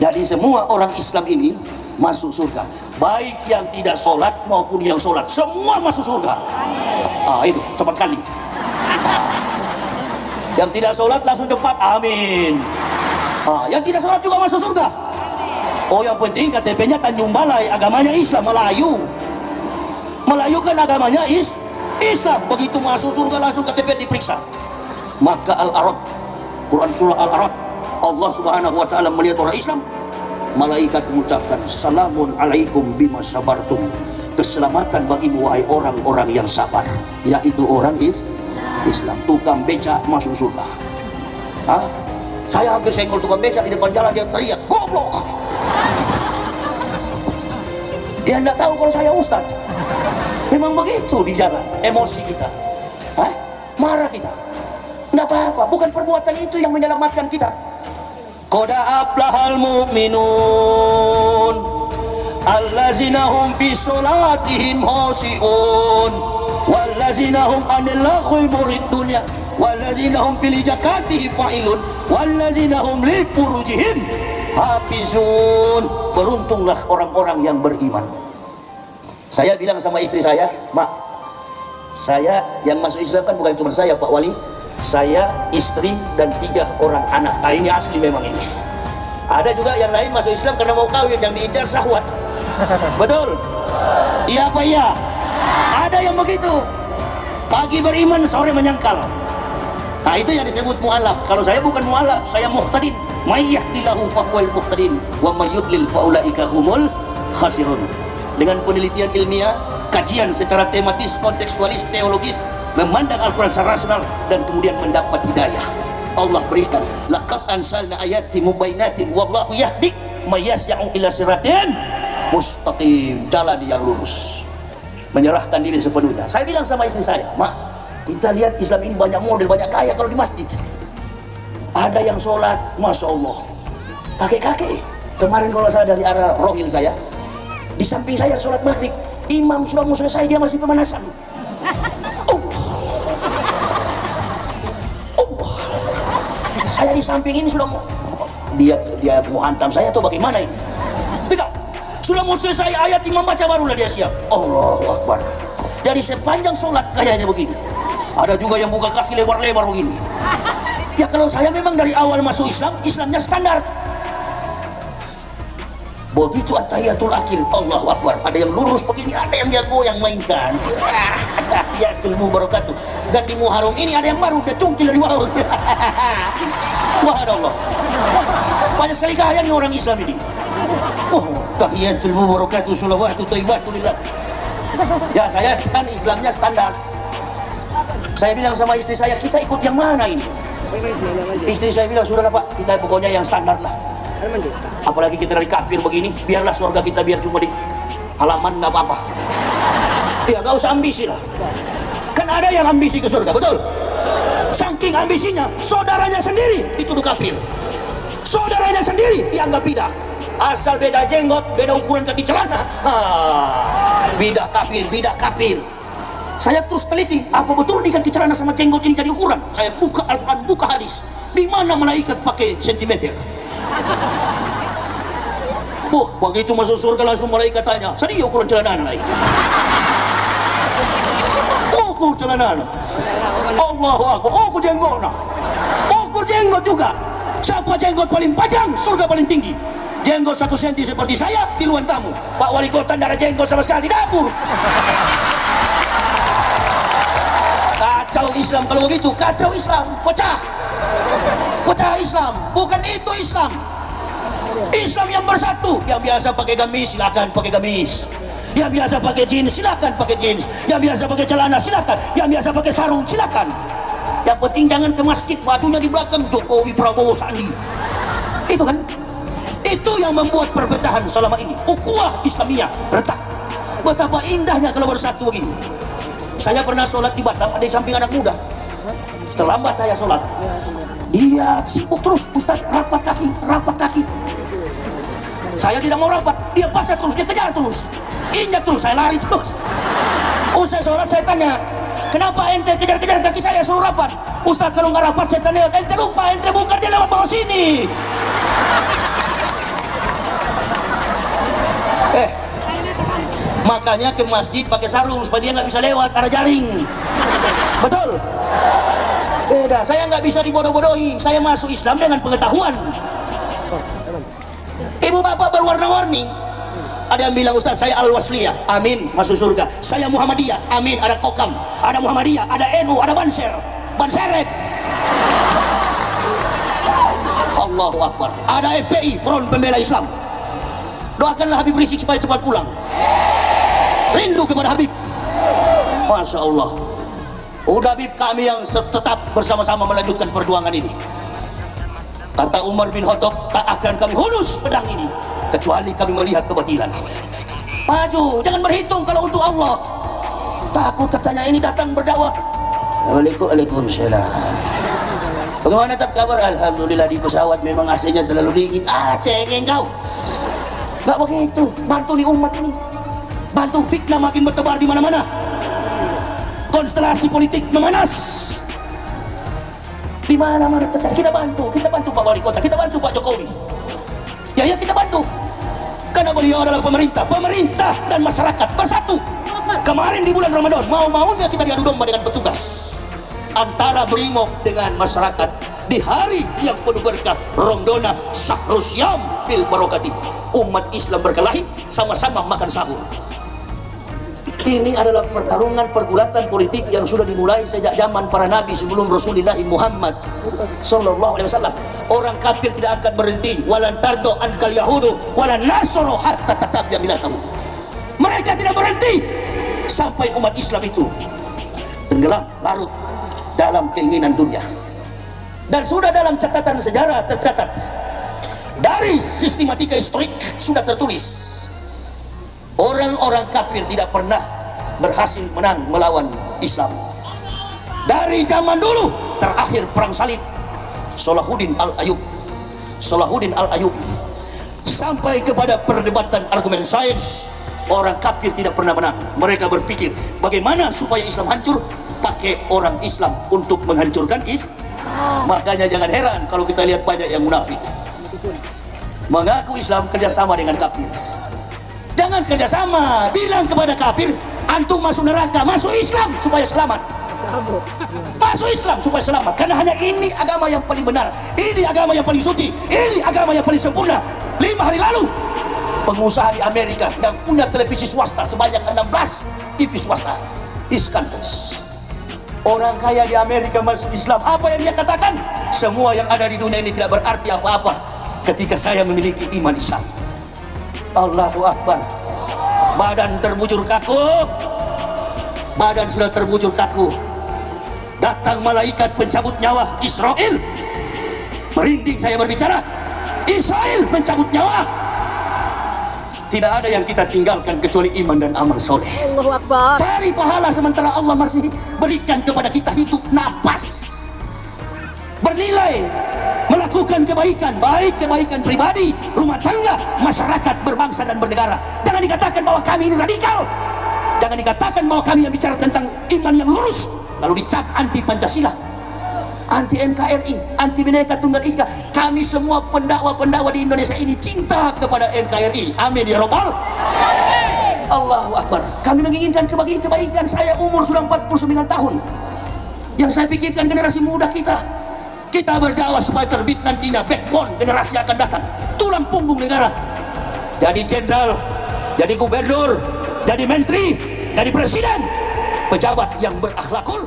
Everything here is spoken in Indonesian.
Jadi semua orang Islam ini masuk surga, baik yang tidak sholat maupun yang sholat, semua masuk surga. Itu cepat sekali. Yang tidak sholat langsung cepat, amin. Yang tidak sholat juga masuk surga. Yang penting KTP-nya Tanjung Balai, agamanya Islam. Melayu kan agamanya Islam. Begitu masuk surga langsung KTP diperiksa. Maka Al-A'raf, Quran surah Al-A'raf, Allah subhanahu wa ta'ala melihat orang Islam, malaikat mengucapkan salamun alaikum bima sabartum, keselamatan bagimu wahai orang-orang yang sabar, yaitu orang Islam. Tukang beca masuk surga. Saya hampir senggol tukang beca di depan jalan, dia teriak goblok. Dia tidak tahu kalau saya ustadz. Memang begitu di jalan, emosi kita, marah kita. Tidak apa-apa, bukan perbuatan itu yang menyelamatkan kita. Qad aflahal mu'minun allazina hum fi sholatihim khashi'un wallazina hum 'anil laghwi muridun wallazina hum fil zakatihim fa'ilun wallazina hum li furujihim hafizun. Beruntunglah orang-orang yang beriman. Saya bilang sama istri saya, Mak, saya yang masuk Islam kan bukan cuma saya, Pak Wali, saya, istri, dan 3 orang anak. Ini asli memang ini. Ada juga yang lain masuk Islam karena mau kawin, yang diincar syahwat. Betul? Iya apa iya? Ada yang begitu. Pagi beriman, sore menyangkal. Itu yang disebut mu'alaf. Kalau saya bukan mu'alaf, saya muhtadin. May yahdillahu fahuwal muhtadin wa may yudlil faulaika humul khasirun. Dengan penelitian ilmiah, kajian secara tematis, kontekstualis, teologis, memandang Al-Quran secara rasional, dan kemudian mendapat hidayah. Allah berikan laqad ansalna ayati mubainatin wallahu yahdi may yasya'u ila siratin mustaqim, jalan yang lurus. Menyerahkan diri sepenuhnya. Saya bilang sama istri saya, Mak, kita lihat Islam ini banyak model, banyak gaya. Kalau di masjid ada yang sholat, Masya Allah, kakek-kakek. Kemarin kalau saya dari arah Rohil, saya di samping saya sholat maghrib, imam sudah mau selesai, dia masih pemanasan. Saya di samping ini sudah mau, dia mau hantam saya atau bagaimana ini? Tidak, sudah mau selesai ayat imam baca barulah dia siap. Allahu Akbar. Jadi sepanjang sholat kayaknya begini. Ada juga yang buka kaki lebar-lebar begini. Ya kalau saya memang dari awal masuk Islam, Islamnya standar. Begitu at-tahiyatul akhir, Allahu Akbar, ada yang lurus begini, ada yang jago yang mainkan. At-tahiyatul mubarakatuh. Dan di Muharram ini ada yang baru, dia cungkil dari bawah. Subhanallah. Banyak sekali gaya nih orang Islam ini. Tahiyatul mubarakatuh, sholawatu thayyibatulillah. Ya, saya kan Islamnya standar. Saya bilang sama istri saya, kita ikut yang mana ini? Istri saya bilang, sudahlah Pak, kita pokoknya yang standar lah. Apalagi kita dari kafir begini, biarlah surga kita biar cuma di halaman, nggak apa-apa. Ya nggak usah ambisi lah. Kan ada yang ambisi ke surga, betul? Saking ambisinya, saudaranya sendiri dituduh kafir, saudaranya sendiri dianggap bidah. Asal beda jenggot, beda ukuran kaki celana, bidah kafir, bidah kafir. Saya terus teliti, apa betul nih kaki celana sama jenggot ini jadi ukuran? Saya buka Al-Quran, buka hadis, di mana malaikat pakai sentimeter? Begitu masuk surga langsung malaikat tanya, sedih ukuran celana lain. Ukur celana, Allahu Akbar, ukur jenggot, ukur jenggot juga. Siapa jenggot paling panjang, surga paling tinggi. Jenggot 1 senti seperti saya, di luar tamu. Pak Wali Kota tidak ada jenggot sama sekali di dapur. Kacau Islam kalau begitu, kacau Islam, pecah. Pecah Islam, bukan itu Islam. Islam yang bersatu. Yang biasa pakai gamis silakan pakai gamis, yang biasa pakai jeans silakan pakai jeans, yang biasa pakai celana silakan, yang biasa pakai sarung silakan. Yang penting jangan ke masjid bajunya di belakang Jokowi, Prabowo, Sandi. Itu kan, itu yang membuat perpecahan selama ini. Ukhuwah Islamiyah retak. Betapa indahnya kalau bersatu begini. Saya pernah sholat di Batam, ada di samping anak muda. Terlambat saya sholat, dia sibuk terus, Ustaz, rapat kaki, rapat kaki. Saya tidak mau rapat, dia paksa terus, dia kejar terus, injak terus, saya lari terus. Usai sholat saya tanya, kenapa ente kejar-kejar kaki saya suruh rapat? Ustaz, kalau nggak rapat setan lewat, ente lupa, ente bukan, dia lewat bawah sini. Makanya ke masjid pakai sarung supaya dia nggak bisa lewat, ada jaring. Betul? Beda, saya nggak bisa dibodoh-bodohi. Saya masuk Islam dengan pengetahuan. Ibu bapak berwarna-warni. Ada yang bilang, Ustaz saya Al-Wasliyah, amin, masuk surga. Saya Muhammadiyah, amin, ada Kokam. Ada Muhammadiyah, ada NU, ada Banser, Banseret. Allahu Akbar. Ada FPI, Front Pembela Islam. Doakanlah Habib Rizik supaya cepat pulang. Rindu kepada Habib. Masya Allah. Udah Habib, kami yang tetap bersama-sama melanjutkan perjuangan ini. Kata Umar bin Khattab, tak akan kami hunus pedang ini kecuali kami melihat kebatilan. Maju, jangan berhitung kalau untuk Allah. Takut katanya ini datang berdakwah. Waalaikumsalam. Bagaimana tat kabar? Alhamdulillah, di pesawat memang AC-nya terlalu dingin. Cengeng kau. Gak begitu. Bantu nih umat ini. Bantu, fitnah makin bertebar di mana-mana. Konstelasi politik memanas. Di mana-mana kita bantu Pak Wali Kota, kita bantu Pak Jokowi. Ya kita bantu. Karena beliau adalah pemerintah dan masyarakat bersatu. Kemarin di bulan Ramadan, mau-maunya kita diadu domba dengan petugas antara Brimob dengan masyarakat di hari yang penuh berkah, Ramadan Syahrus Syam bil Barokati. Umat Islam berkelahi, sama-sama makan sahur. Ini adalah pertarungan pergulatan politik yang sudah dimulai sejak zaman para nabi sebelum Rasulullah Muhammad sallallahu alaihi wasallam. Orang kafir tidak akan berhenti. Walan tardo ankal yahudu walan nasoro hatta tatabi'a millatahu. Mereka tidak berhenti sampai umat Islam itu tenggelam larut dalam keinginan dunia. Dan sudah dalam catatan sejarah tercatat, dari sistematika historik sudah tertulis, orang-orang kafir tidak pernah berhasil menang melawan Islam. Dari zaman dulu terakhir perang salib Salahuddin Al-Ayyubi sampai kepada perdebatan argumen sains, orang kafir tidak pernah menang. Mereka berpikir bagaimana supaya Islam hancur, pakai orang Islam untuk menghancurkan Islam. Makanya jangan heran kalau kita lihat banyak yang munafik mengaku Islam kerjasama dengan kafir. Jangan kerjasama, bilang kepada kafir, antum masuk neraka, masuk Islam supaya selamat. Masuk Islam supaya selamat, karena hanya ini agama yang paling benar, ini agama yang paling suci, ini agama yang paling sempurna. 5 hari lalu pengusaha di Amerika yang punya televisi swasta sebanyak 16 TV swasta iskandals. Orang kaya di Amerika masuk Islam, apa yang dia katakan? Semua yang ada di dunia ini tidak berarti apa-apa ketika saya memiliki iman Islam. Allahu Akbar. Badan terbujur kaku, badan sudah terbujur kaku. Datang malaikat pencabut nyawa Israel. Merinding saya berbicara. Israel mencabut nyawa. Tidak ada yang kita tinggalkan kecuali iman dan amal soleh. Allahu Akbar. Cari pahala sementara Allah masih berikan kepada kita hidup napas, bernilai, melakukan kebaikan, baik kebaikan pribadi, rumah tangga, masyarakat, berbangsa dan bernegara. Jangan dikatakan bahwa kami ini radikal. Jangan dikatakan bahwa kami yang bicara tentang iman yang lurus lalu dicap anti Pancasila, anti NKRI, anti Bhinneka Tunggal Ika. Kami semua pendakwa-pendakwa di Indonesia ini cinta kepada NKRI. Amin ya Rabbal. Allahu Akbar. Kami menginginkan kebaikan. Saya umur sudah 49 tahun. Yang saya pikirkan generasi muda kita. Kita berdakwah supaya terbit nantinya backbone generasi yang akan datang, tulang punggung negara. Jadi jenderal, jadi gubernur, jadi menteri, jadi presiden, pejabat yang berakhlakul